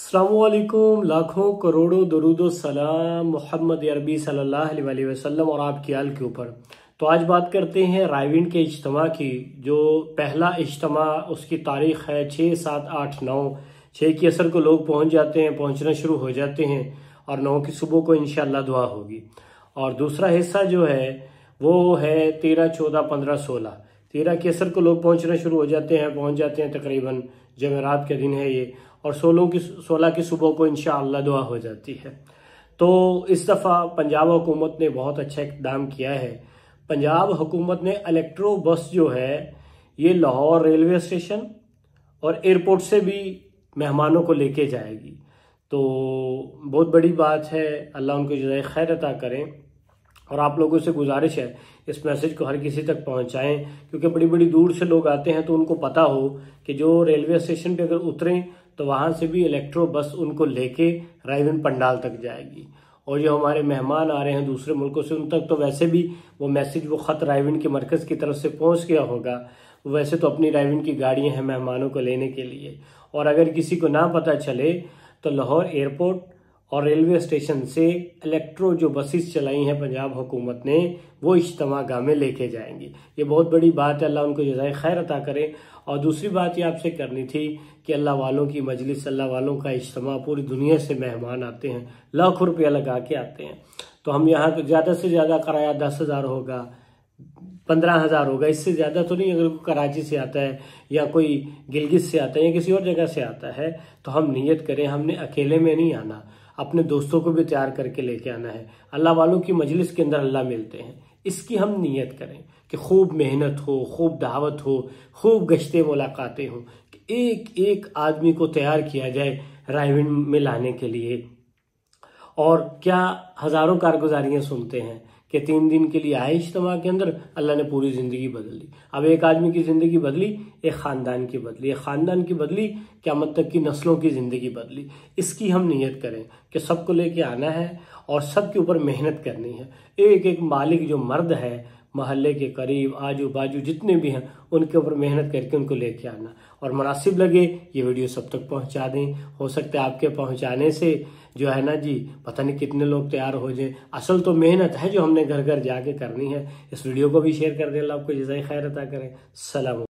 अस्सलामुअलैकुम, लाखों करोड़ों दरूदो सलाम मोहम्मद अरबी सल्लल्लाहु अलैहि वसल्लम और आपकी आल के ऊपर। तो आज बात करते हैं रायविंड के इज्तिमा की। जो पहला इज्तिमा उसकी तारीख है 6, 7, 8, 9। 6 की असर को लोग पहुंच जाते हैं, पहुंचना शुरू हो जाते हैं और 9 की सुबह को इंशाअल्लाह दुआ होगी। और दूसरा हिस्सा जो है वो है 13, 14, 15, 16। 13 के असर को लोग पहुंचना शुरू हो जाते हैं, पहुंच जाते हैं तकरीबन, जमेरात के दिन है ये। और 16 की सुबह को इंशाअल्लाह दुआ हो जाती है। तो इस दफ़ा पंजाब हुकूमत ने बहुत अच्छा इक़दाम किया है। पंजाब हुकूमत ने इलेक्ट्रो बस जो है ये लाहौर रेलवे स्टेशन और एयरपोर्ट से भी मेहमानों को लेके जाएगी। तो बहुत बड़ी बात है, अल्लाह उनको जज़ाए खैर अता करें। और आप लोगों से गुजारिश है इस मैसेज को हर किसी तक पहुंचाएं, क्योंकि बड़ी बड़ी दूर से लोग आते हैं तो उनको पता हो कि जो रेलवे स्टेशन पे अगर उतरें तो वहां से भी इलेक्ट्रो बस उनको लेके रायविंड पंडाल तक जाएगी। और जो हमारे मेहमान आ रहे हैं दूसरे मुल्कों से, उन तक तो वैसे भी वो मैसेज, वो खत रायविंड के मरकज़ की तरफ से पहुंच गया होगा। वैसे तो अपनी रायविंड की गाड़ियां हैं मेहमानों को लेने के लिए। और अगर किसी को ना पता चले तो लाहौर एयरपोर्ट और रेलवे स्टेशन से इलेक्ट्रो जो बसेस चलाई हैं पंजाब हुकूमत ने, वो इज्तिमा गाह में लेके जाएंगी। ये बहुत बड़ी बात है, अल्लाह उनको जज़ाए खैर अता करे। और दूसरी बात ये आपसे करनी थी कि अल्लाह वालों की मजलिस, अल्लाह वालों का इज्तिमा, पूरी दुनिया से मेहमान आते हैं, लाखों रुपया लगा के आते हैं। तो हम यहाँ ज़्यादा से ज़्यादा किराया 10,000 होगा, 15,000 होगा, इससे ज़्यादा तो नहीं। अगर कराची से आता है या कोई गिलगित से आता है या किसी और जगह से आता है तो हम नियत करें, हमने अकेले में नहीं आना, अपने दोस्तों को भी तैयार करके लेके आना है। अल्लाह वालों की मजलिस के अंदर अल्लाह मिलते हैं, इसकी हम नियत करें कि खूब मेहनत हो, खूब दावत हो, खूब गश्ते मुलाकातें हो, कि एक एक आदमी को तैयार किया जाए रायविंड में लाने के लिए। और क्या हजारों कारगुजारियां सुनते हैं कि 3 दिन के लिए आए इज्तिमा के अंदर, अल्लाह ने पूरी जिंदगी बदल दी। अब एक आदमी की जिंदगी बदली, एक खानदान की बदली, एक खानदान की बदली, क़यामत तक की नस्लों की जिंदगी बदली। इसकी हम नियत करें कि सबको लेके आना है और सबके ऊपर मेहनत करनी है। एक एक मालिक जो मर्द है मोहल्ले के करीब, आजू बाजू जितने भी हैं, उनके ऊपर मेहनत करके उनको लेके आना। और मुनासिब लगे ये वीडियो सब तक पहुंचा दें। हो सकता है आपके पहुंचाने से जो है ना जी, पता नहीं कितने लोग तैयार हो जाए। असल तो मेहनत है जो हमने घर घर जाके करनी है। इस वीडियो को भी शेयर कर दें, अल्लाह आपको जज़ाए खैर अता करें। सलाम।